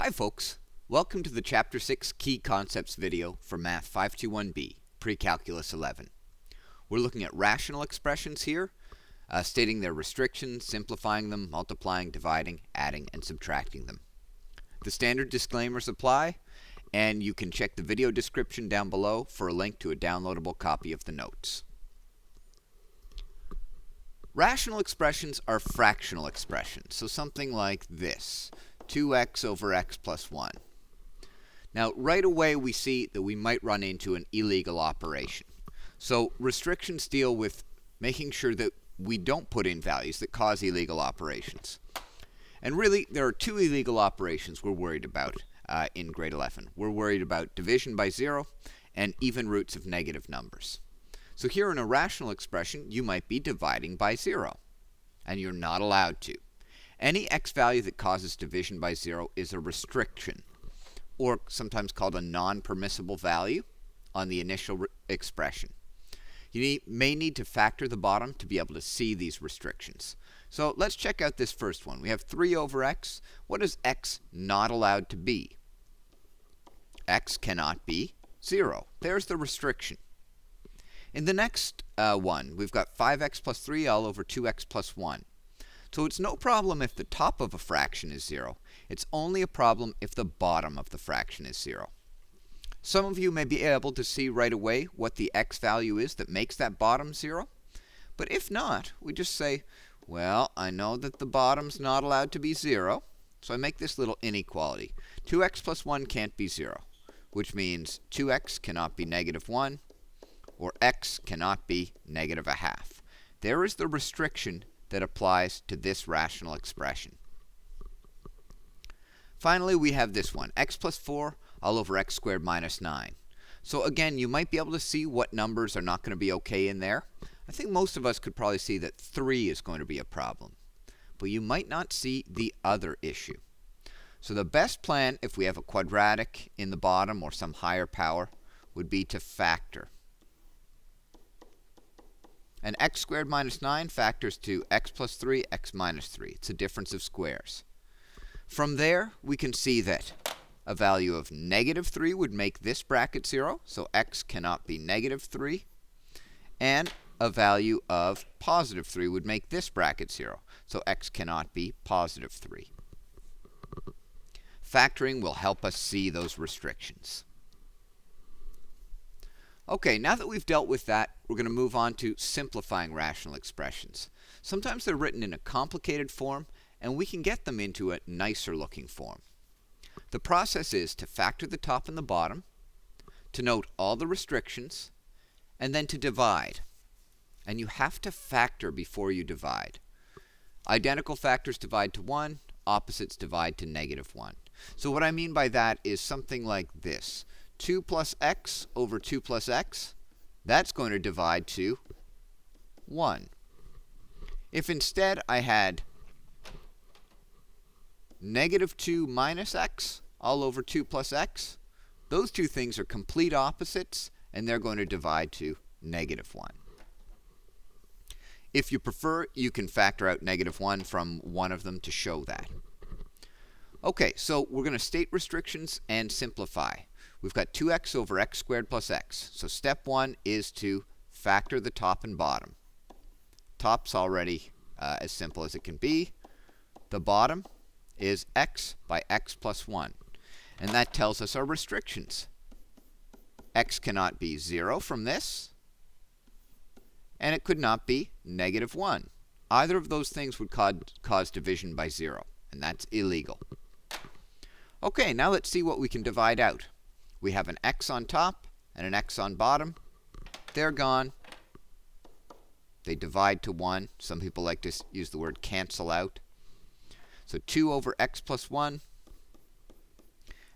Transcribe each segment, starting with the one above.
Hi folks, welcome to the Chapter 6 Key Concepts video for Math 521B, Pre-Calculus 11. We're looking at rational expressions here, stating their restrictions, simplifying them, multiplying, dividing, adding, and subtracting them. The standard disclaimers apply, and you can check the video description down below for a link to a downloadable copy of the notes. Rational expressions are fractional expressions, so something like this. 2x over x plus 1. Now, right away we see that we might run into an illegal operation. So restrictions deal with making sure that we don't put in values that cause illegal operations. And really, there are two illegal operations we're worried about in grade 11. We're worried about division by 0 and even roots of negative numbers. So here in a rational expression, you might be dividing by 0, and you're not allowed to. Any x value that causes division by 0 is a restriction, or sometimes called a non-permissible value on the initial expression. You may need to factor the bottom to be able to see these restrictions. So let's check out this first one. We have 3 over x. What is x not allowed to be? X cannot be 0. There's the restriction. In the next one, we've got 5x plus 3 all over 2x plus 1. So it's no problem if the top of a fraction is 0. It's only a problem if the bottom of the fraction is 0. Some of you may be able to see right away what the x value is that makes that bottom 0. But if not, we just say, well, I know that the bottom's not allowed to be 0. So I make this little inequality. 2x plus 1 can't be 0, which means 2x cannot be negative 1, or x cannot be negative a half. There is the restriction that applies to this rational expression. Finally, we have this one, x plus 4 all over x squared minus 9. So again, you might be able to see what numbers are not going to be okay in there. I think most of us could probably see that 3 is going to be a problem. But you might not see the other issue. So the best plan, if we have a quadratic in the bottom or some higher power, would be to factor. And x squared minus 9 factors to x plus 3, x minus 3. It's a difference of squares. From there, we can see that a value of negative 3 would make this bracket 0, so x cannot be negative 3. And a value of positive 3 would make this bracket 0, so x cannot be positive 3. Factoring will help us see those restrictions. Okay, now that we've dealt with that, we're going to move on to simplifying rational expressions. Sometimes they're written in a complicated form, and we can get them into a nicer looking form. The process is to factor the top and the bottom, to note all the restrictions, and then to divide. And you have to factor before you divide. Identical factors divide to 1, opposites divide to negative 1. So what I mean by that is something like this. 2 plus x over 2 plus x, that's going to divide to 1. If instead I had negative 2 minus x all over 2 plus x, those two things are complete opposites, and they're going to divide to negative 1. If you prefer, you can factor out negative 1 from one of them to show that. Okay, so we're going to state restrictions and simplify. We've got 2x over x squared plus x. So step 1 is to factor the top and bottom. Top's already as simple as it can be. The bottom is x by x plus 1. And that tells us our restrictions. X cannot be 0 from this, and it could not be negative 1. Either of those things would cause division by 0, and that's illegal. Okay, now let's see what we can divide out. We have an x on top and an x on bottom. They're gone. They divide to 1. Some people like to use the word cancel out. So 2 over x plus 1.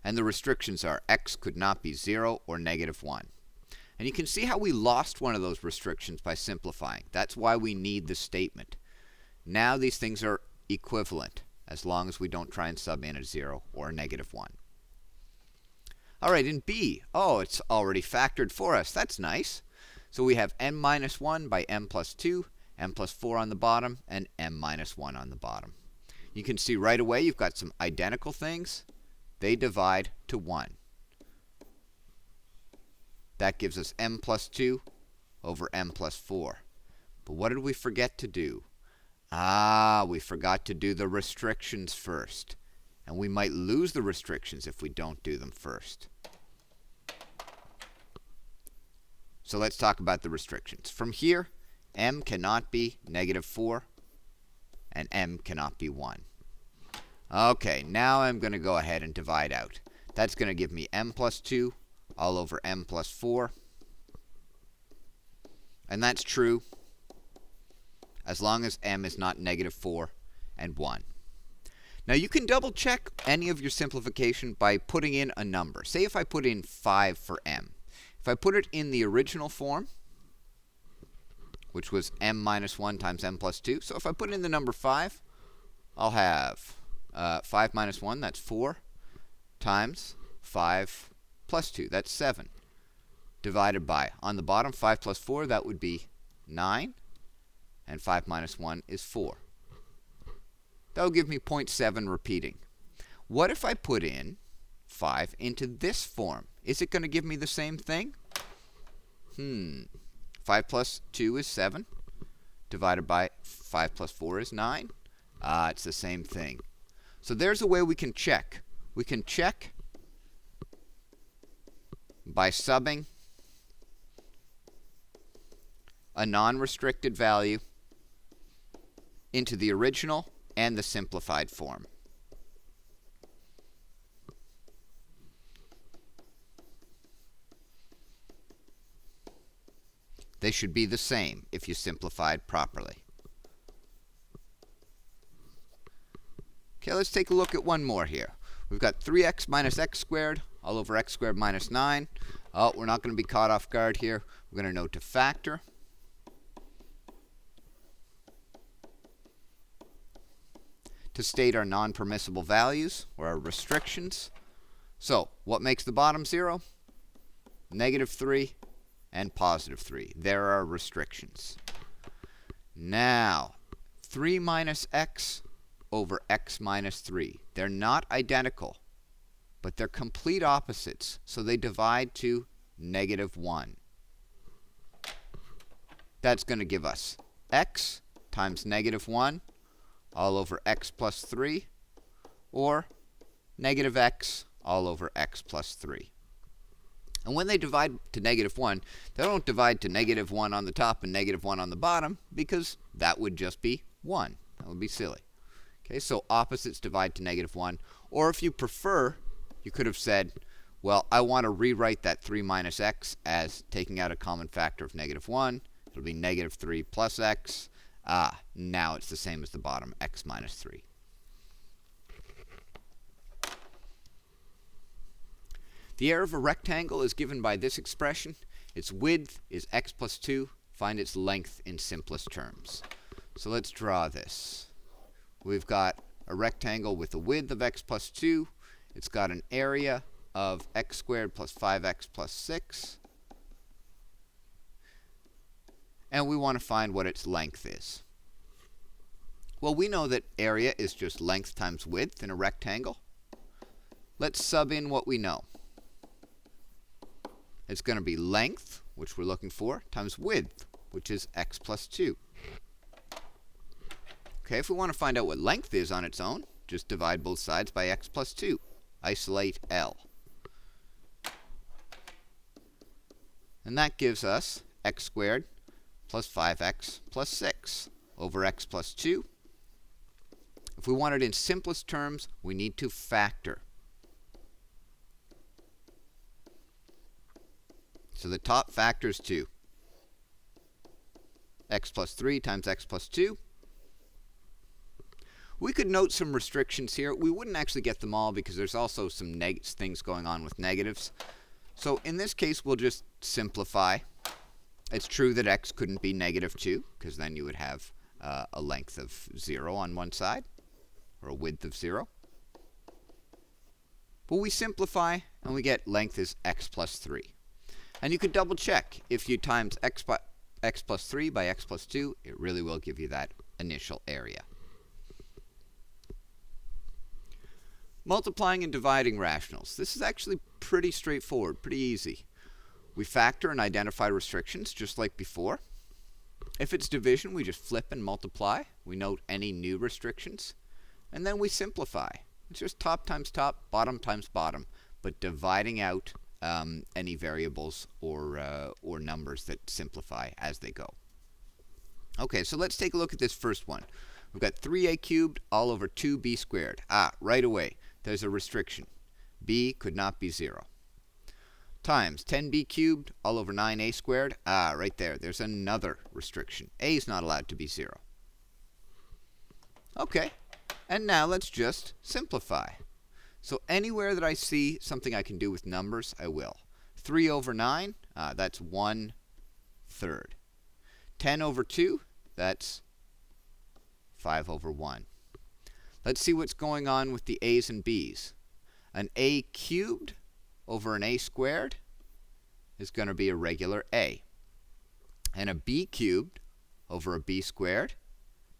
And the restrictions are x could not be 0 or negative 1. And you can see how we lost one of those restrictions by simplifying. That's why we need the statement. Now these things are equivalent, as long as we don't try and sub in a 0 or a negative 1. All right, in b, it's already factored for us. That's nice. So we have m minus 1 by m plus 2, m plus 4 on the bottom, and m minus 1 on the bottom. You can see right away you've got some identical things they divide to 1. That gives us m plus 2 over m plus 4. But what did we forget to do? We forgot to do the restrictions first. And we might lose the restrictions if we don't do them first. So let's talk about the restrictions. From here, m cannot be negative 4, and m cannot be 1. Okay, now I'm going to go ahead and divide out. That's going to give me m plus 2 all over m plus 4. And that's true as long as m is not negative 4 and 1. Now you can double check any of your simplification by putting in a number. Say if I put in 5 for m. If I put it in the original form, which was m minus 1 times m plus 2. So if I put in the number 5, I'll have 5 minus 1, that's 4, times 5 plus 2, that's 7, divided by, on the bottom, 5 plus 4, that would be 9, and 5 minus 1 is 4. That will give me 0.7 repeating. What if I put in 5 into this form? Is it going to give me the same thing? 5 plus 2 is 7, divided by 5 plus 4 is 9. It's the same thing. So there's a way we can check. We can check by subbing a non-restricted value into the original and the simplified form. They should be the same if you simplified properly. Okay, let's take a look at one more here. We've got 3x minus x squared all over x squared minus 9. Oh, we're not going to be caught off guard here. We're going to note to factor. To state our non-permissible values, or our restrictions. So, what makes the bottom 0? Negative 3 and positive 3. There are restrictions. Now, 3 minus x over x minus 3. They're not identical, but they're complete opposites, so they divide to negative 1. That's going to give us x times negative 1 all over x plus 3, or negative x all over x plus 3. And when they divide to negative 1, they don't divide to negative 1 on the top and negative 1 on the bottom, because that would just be 1. That would be silly. Okay, so opposites divide to negative 1. Or if you prefer, you could have said, well, I want to rewrite that 3 minus x as taking out a common factor of negative 1. It'll be negative 3 plus x. Now it's the same as the bottom, x minus 3. The area of a rectangle is given by this expression. Its width is x plus 2. Find its length in simplest terms. So let's draw this. We've got a rectangle with a width of x plus 2. It's got an area of x squared plus 5x plus 6. And we want to find what its length is. Well, we know that area is just length times width in a rectangle. Let's sub in what we know. It's going to be length, which we're looking for, times width, which is x plus 2. Okay, if we want to find out what length is on its own, just divide both sides by x plus 2. Isolate L. And that gives us x squared plus 5x plus 6 over x plus 2. If we want it in simplest terms, we need to factor. So the top factor is 2. X plus 3 times x plus 2. We could note some restrictions here. We wouldn't actually get them all because there's also some things going on with negatives. So in this case, we'll just simplify. It's true that x couldn't be negative 2, because then you would have a length of 0 on one side, or a width of 0. But we simplify, and we get length is x plus 3. And you could double check. If you times x plus 3 by x plus 2, it really will give you that initial area. Multiplying and dividing rationals. This is actually pretty straightforward, pretty easy. We factor and identify restrictions just like before. If it's division, we just flip and multiply. We note any new restrictions. And then we simplify. It's just top times top, bottom times bottom, but dividing out any variables or numbers that simplify as they go. Okay, so let's take a look at this first one. We've got 3a cubed all over 2b squared. Right away, there's a restriction. b could not be 0. Times 10b cubed all over 9a squared. Right there, there's another restriction. a is not allowed to be 0. Okay, and now let's just simplify. So anywhere that I see something I can do with numbers, I will. 3 over 9, that's 1/3. 10 over 2, that's 5 over 1. Let's see what's going on with the a's and b's. An a cubed over an a squared is going to be a regular a. And a b cubed over a b squared,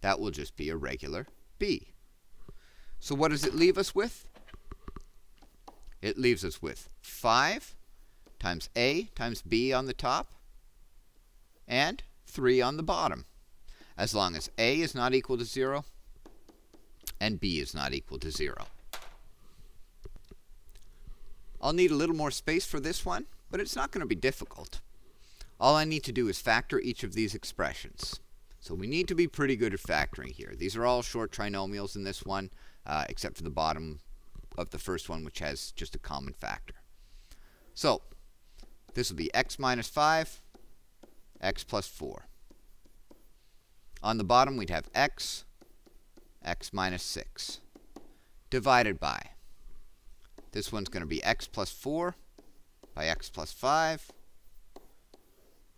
that will just be a regular b. So what does it leave us with? It leaves us with 5 times a times b on the top and 3 on the bottom, as long as a is not equal to 0 and b is not equal to 0. I'll need a little more space for this one, but it's not going to be difficult. All I need to do is factor each of these expressions. So we need to be pretty good at factoring here. These are all short trinomials in this one, except for the bottom of the first one, which has just a common factor. So this will be x minus 5, x plus 4. On the bottom, we'd have x minus 6, divided by. This one's going to be x plus 4 by x plus 5.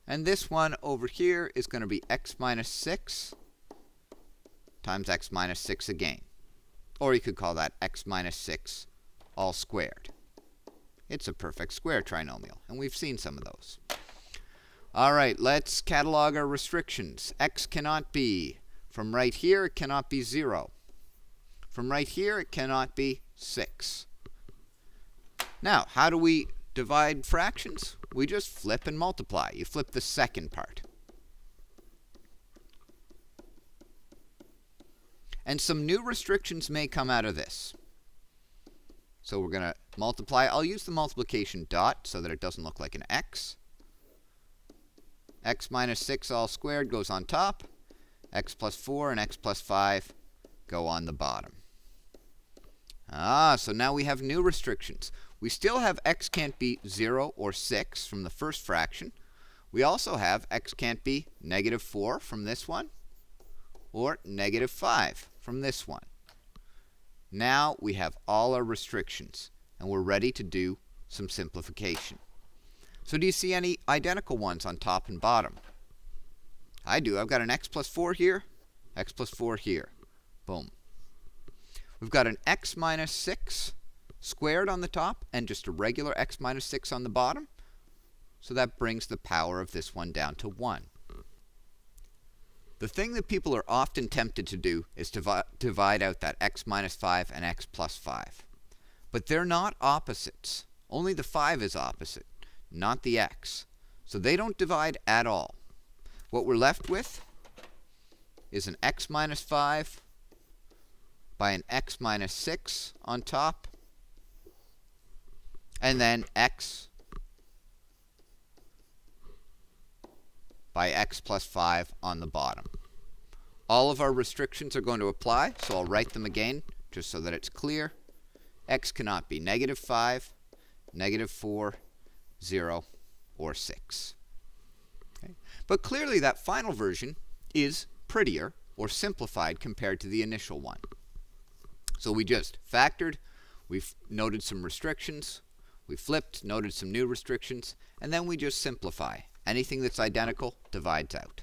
And this one over here is going to be x minus 6 times x minus 6 again. Or you could call that x minus 6 all squared. It's a perfect square trinomial, and we've seen some of those. All right, let's catalog our restrictions. X cannot be, from right here, it cannot be 0. From right here, it cannot be 6. Now, how do we divide fractions? We just flip and multiply. You flip the second part. And some new restrictions may come out of this. So we're going to multiply. I'll use the multiplication dot so that it doesn't look like an x. X minus 6 all squared goes on top. X plus 4 and x plus 5 go on the bottom. So now we have new restrictions. We still have x can't be 0 or 6 from the first fraction. We also have x can't be negative 4 from this one or negative 5 from this one. Now we have all our restrictions, and we're ready to do some simplification. So do you see any identical ones on top and bottom? I do. I've got an x plus 4 here, x plus 4 here. Boom. We've got an x minus 6 squared on the top and just a regular x minus 6 on the bottom. So that brings the power of this one down to 1. The thing that people are often tempted to do is to divide out that x minus 5 and x plus 5. But they're not opposites. Only the 5 is opposite, not the x. So they don't divide at all. What we're left with is an x minus 5 by an x minus 6 on top, and then x by x plus 5 on the bottom. All of our restrictions are going to apply, so I'll write them again just so that it's clear. X cannot be negative 5, negative 4, 0, or 6. Okay? But clearly that final version is prettier or simplified compared to the initial one. So we just factored, we've noted some restrictions, we flipped, noted some new restrictions, and then we just simplify. Anything that's identical divides out.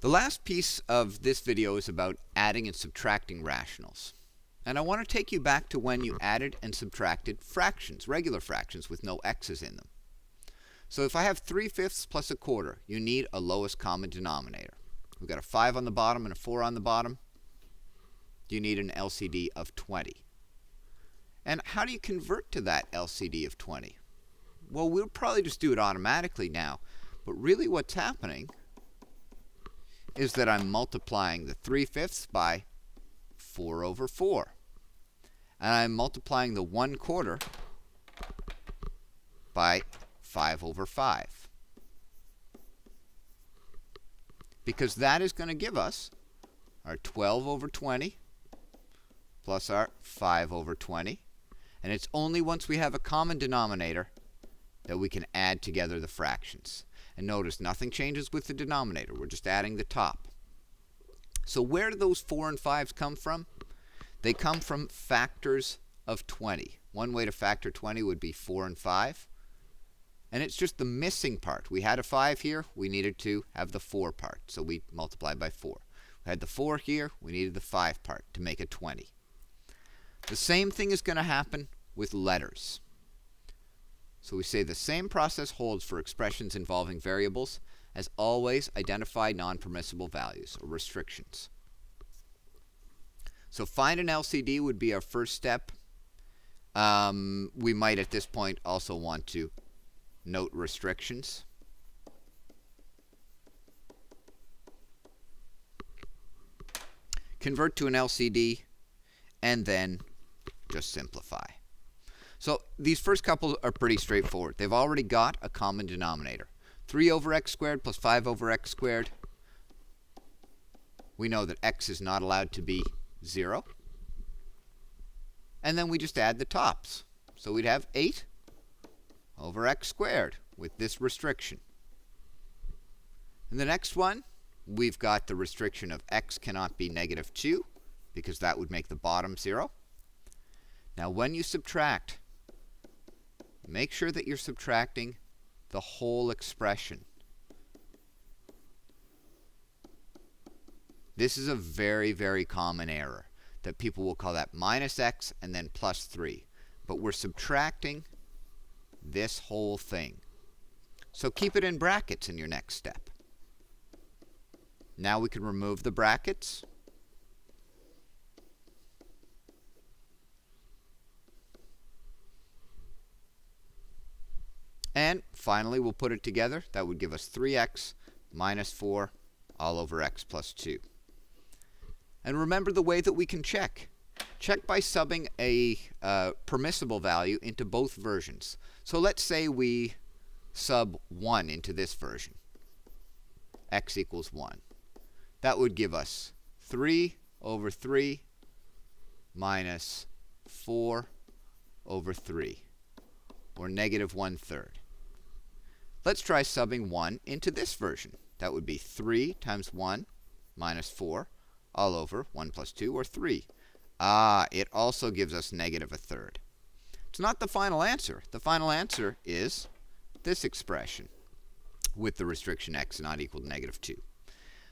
The last piece of this video is about adding and subtracting rationals. And I want to take you back to when you added and subtracted fractions, regular fractions with no x's in them. So if I have 3/5 plus a quarter, you need a lowest common denominator. We've got a 5 on the bottom and a 4 on the bottom. you need an LCD of 20. And how do you convert to that LCD of 20? Well, we'll probably just do it automatically now. But really what's happening is that I'm multiplying the 3/5 by 4 over 4. And I'm multiplying the 1/4 by 5 over 5. Because that is going to give us our 12 over 20 plus our 5 over 20. And it's only once we have a common denominator that we can add together the fractions. And notice nothing changes with the denominator. We're just adding the top. So where do those 4 and 5s come from? They come from factors of 20. One way to factor 20 would be 4 and 5. And it's just the missing part. We had a 5 here. We needed to have the 4 part. So we multiplied by 4. We had the 4 here. We needed the 5 part to make a 20. The same thing is going to happen with letters. So we say the same process holds for expressions involving variables. As always, identify non-permissible values or restrictions. So find an LCD would be our first step. We might at this point also want to note restrictions. Convert to an LCD, and then just simplify. So these first couple are pretty straightforward. They've already got a common denominator. 3 over x squared plus 5 over x squared. We know that x is not allowed to be 0. And then we just add the tops. So we'd have 8 over x squared with this restriction. In the next one, we've got the restriction of x cannot be negative 2, because that would make the bottom 0. Now when you subtract, make sure that you're subtracting the whole expression. This is a very, very common error that people will call that minus x and then plus 3. But we're subtracting this whole thing. So keep it in brackets in your next step. Now we can remove the brackets. And finally, we'll put it together. That would give us 3x minus 4 all over x plus 2. And remember the way that we can check. Check by subbing a permissible value into both versions. So let's say we sub 1 into this version. X equals 1. That would give us 3 over 3 minus 4 over 3, or negative 1/3. Let's try subbing 1 into this version. That would be 3 times 1 minus 4 all over 1 plus 2, or 3. It also gives us negative 1/3. It's not the final answer. The final answer is this expression with the restriction x not equal to negative 2.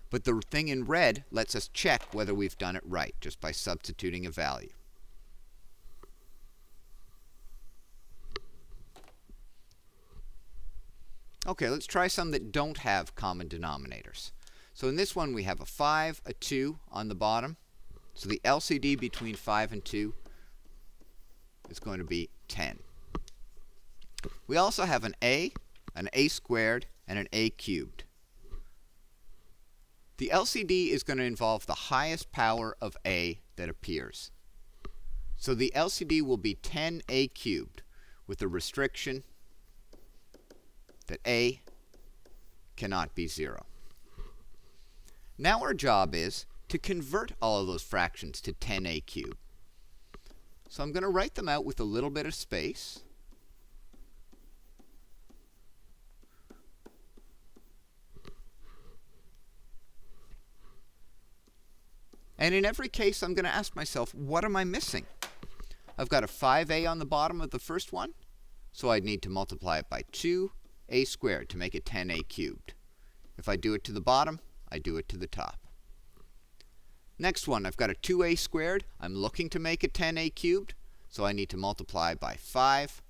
But the thing in red lets us check whether we've done it right just by substituting a value. Okay, let's try some that don't have common denominators. So in this one we have a 5, a 2 on the bottom. So the LCD between 5 and 2 is going to be 10. We also have an a squared, and an a cubed. The LCD is going to involve the highest power of a that appears. So the LCD will be 10a cubed with the restriction that a cannot be 0. Now our job is to convert all of those fractions to 10a cubed. So I'm going to write them out with a little bit of space. And in every case, I'm going to ask myself, what am I missing? I've got a 5a on the bottom of the first one, so I'd need to multiply it by 2a squared to make it 10a cubed. If I do it to the bottom, I do it to the top. Next one, I've got a 2a squared. I'm looking to make it 10a cubed, so I need to multiply by 5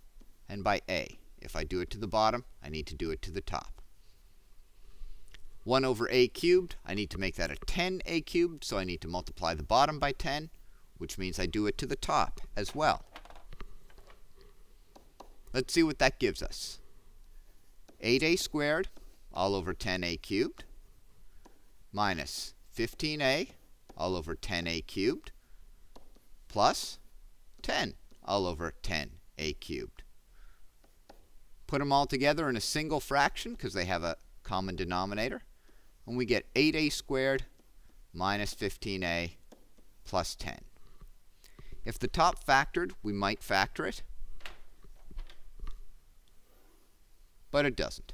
and by a. If I do it to the bottom, I need to do it to the top. 1 over a cubed, I need to make that a 10a cubed, so I need to multiply the bottom by 10. which means I do it to the top as well. Let's see what that gives us. 8a squared all over 10a cubed minus 15a all over 10a cubed plus 10 all over 10a cubed. Put them all together in a single fraction because they have a common denominator. And we get 8a squared minus 15a plus 10. If the top factored, we might factor it. But it doesn't.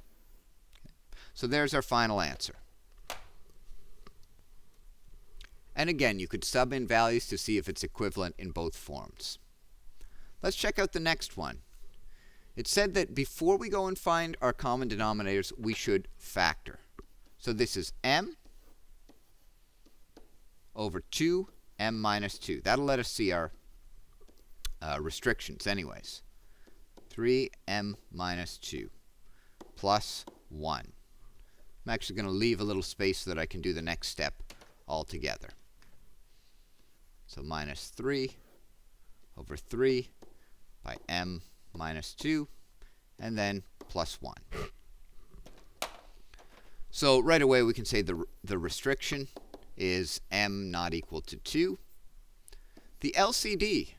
So there's our final answer. And again, you could sub in values to see if it's equivalent in both forms. Let's check out the next one. It said that before we go and find our common denominators, we should factor. So this is m over 2m minus 2. That'll let us see our restrictions anyways. 3m minus 2 plus 1. I'm actually going to leave a little space so that I can do the next step all together. So minus 3 over 3 by m minus 2, and then plus 1. So right away we can say the restriction is m not equal to 2. The LCD,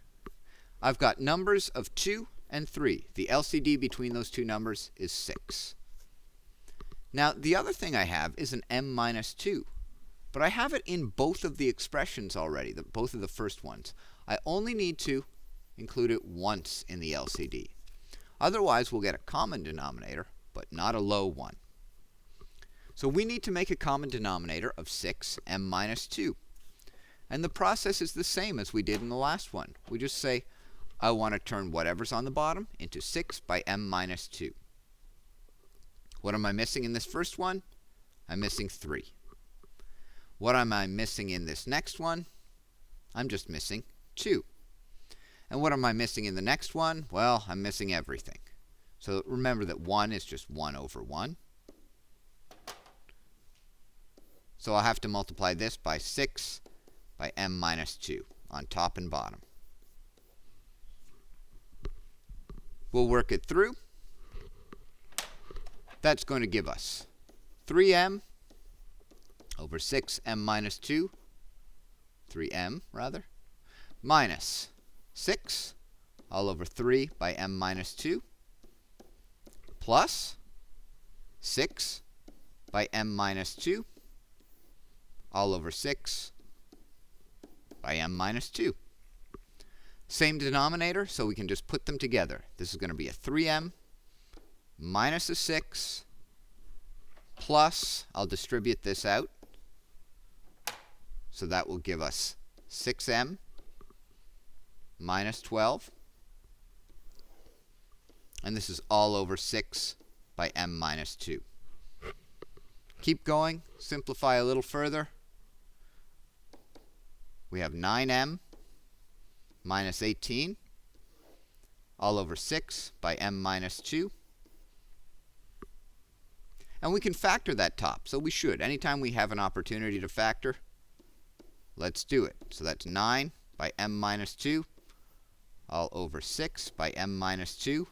I've got numbers of 2 and 3. The LCD between those two numbers is 6. Now the other thing I have is an m minus 2. But I have it in both of the expressions already, both of the first ones. I only need to include it once in the LCD. Otherwise, we'll get a common denominator, but not a low one. So we need to make a common denominator of 6m minus 2. And the process is the same as we did in the last one. We just say, I want to turn whatever's on the bottom into 6 by m minus 2. What am I missing in this first one? I'm missing 3. What am I missing in this next one? I'm just missing 2. And what am I missing in the next one? Well, I'm missing everything. So remember that 1 is just 1 over 1. So I'll have to multiply this by 6 by m minus 2 on top and bottom. We'll work it through. That's going to give us 3m over 6m minus 2, 3m rather, minus 6 all over 3 by m minus 2, plus 6 by m minus 2 all over 6 by m minus 2. Same denominator, so we can just put them together. This is going to be a 3m minus a 6 plus, I'll distribute this out, so that will give us 6m minus 12. And this is all over 6 by m minus 2. Keep going, simplify a little further. We have 9m minus 18 all over 6 by m minus 2. And we can factor that top, so we should. Anytime we have an opportunity to factor, let's do it. So that's 9 by m minus 2 all over 6 by m minus 2.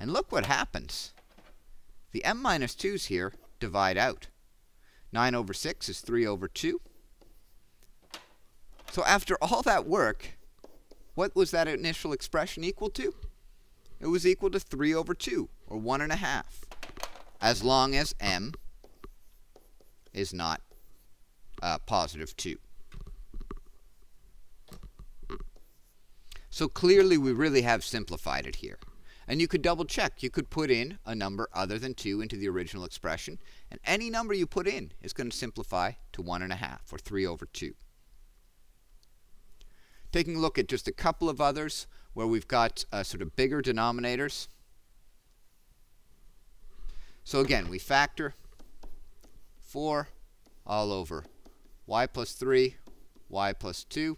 And look what happens. The m minus 2's here divide out. 9 over 6 is 3 over 2. So after all that work, what was that initial expression equal to? It was equal to 3 over 2, or 1.5, as long as m is not positive 2. So clearly we really have simplified it here. And you could double check. You could put in a number other than 2 into the original expression, and any number you put in is going to simplify to 1.5, or 3 over 2. Taking a look at just a couple of others where we've got sort of bigger denominators. So again, we factor 4 all over y plus 3, y plus 2.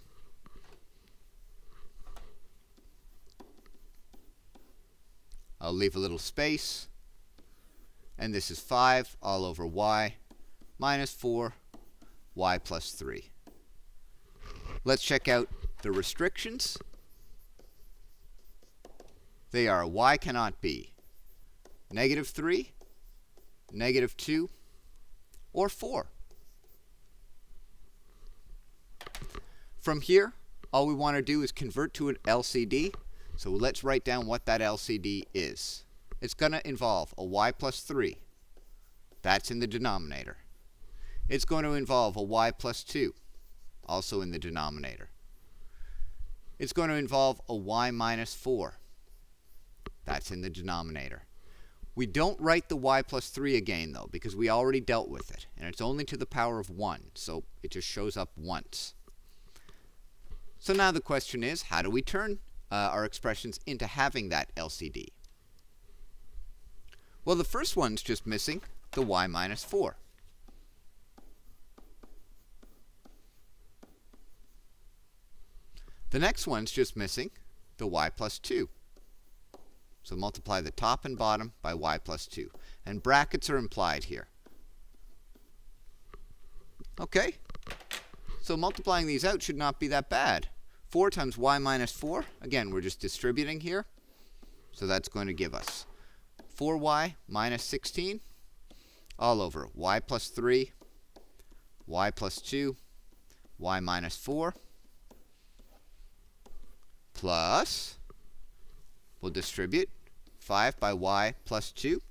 I'll leave a little space. And this is 5 all over y minus 4, y plus 3. Let's check out The restrictions, they are y cannot be -3, -2, or 4. From here, all we want to do is convert to an LCD. So let's write down what that LCD is. It's going to involve a y plus 3. That's in the denominator. It's going to involve a y plus 2, also in the denominator. It's going to involve a y minus 4. That's in the denominator. We don't write the y plus 3 again, though, because we already dealt with it. And it's only to the power of 1, so it just shows up once. So now the question is, how do we turn our expressions into having that LCD? Well, the first one's just missing the y minus 4. The next one's just missing the y plus 2. So multiply the top and bottom by y plus 2. And brackets are implied here. Okay, so multiplying these out should not be that bad. 4 times y minus 4, again, we're just distributing here. So that's going to give us 4y minus 16 all over y plus 3, y plus 2, y minus 4, plus, we'll distribute 5 by y plus 2.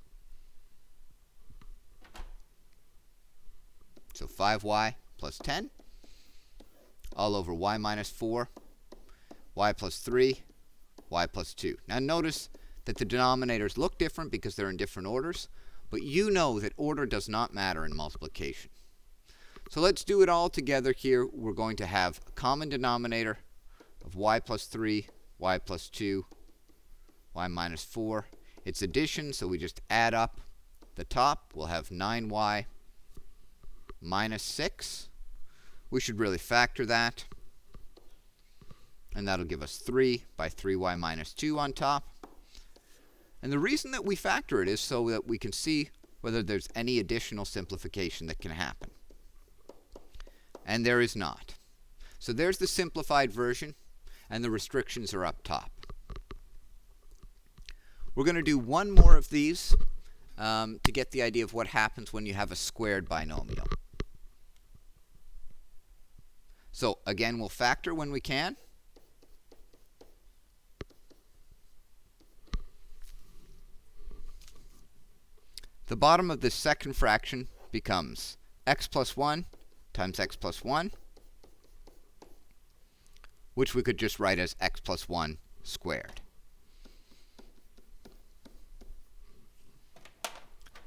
So 5y plus 10 all over y minus 4, y plus 3, y plus 2. Now notice that the denominators look different because they're in different orders, but you know that order does not matter in multiplication. So let's do it all together here. We're going to have a common denominator of y plus 3, y plus 2, y minus 4. It's addition, so we just add up the top. We'll have 9y minus 6. We should really factor that. And that'll give us 3 by 3y minus 2 on top. And the reason that we factor it is so that we can see whether there's any additional simplification that can happen. And there is not. So there's the simplified version, and the restrictions are up top. We're going to do one more of these to get the idea of what happens when you have a squared binomial. So again, we'll factor when we can. The bottom of this second fraction becomes x plus 1 times x plus 1, which we could just write as x plus 1 squared.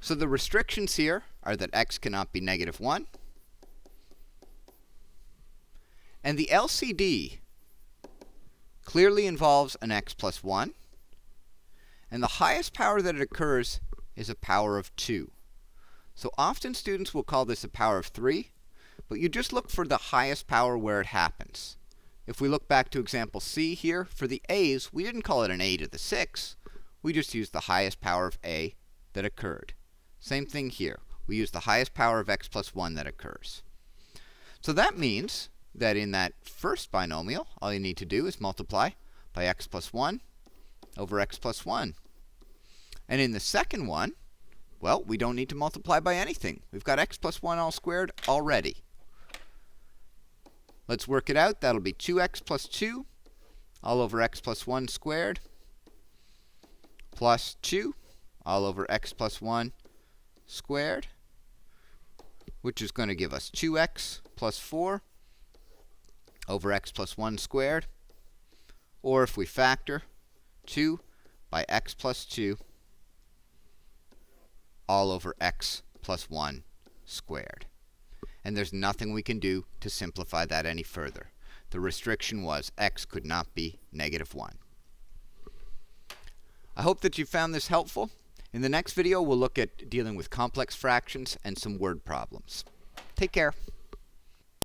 So the restrictions here are that x cannot be -1. And the LCD clearly involves an x plus 1. And the highest power that it occurs is a power of 2. So often students will call this a power of 3, but you just look for the highest power where it happens. If we look back to example C here, for the a's, we didn't call it an a to the 6. We just used the highest power of a that occurred. Same thing here. We use the highest power of x plus 1 that occurs. So that means that in that first binomial, all you need to do is multiply by x plus 1 over x plus 1. And in the second one, well, we don't need to multiply by anything. We've got x plus 1 all squared already. Let's work it out. That'll be 2x plus 2 all over x plus 1 squared plus 2 all over x plus 1 squared, which is going to give us 2x plus 4 over x plus 1 squared. Or if we factor, 2 by x plus 2 all over x plus 1 squared. And there's nothing we can do to simplify that any further. The restriction was x could not be -1. I hope that you found this helpful. In the next video, we'll look at dealing with complex fractions and some word problems. Take care.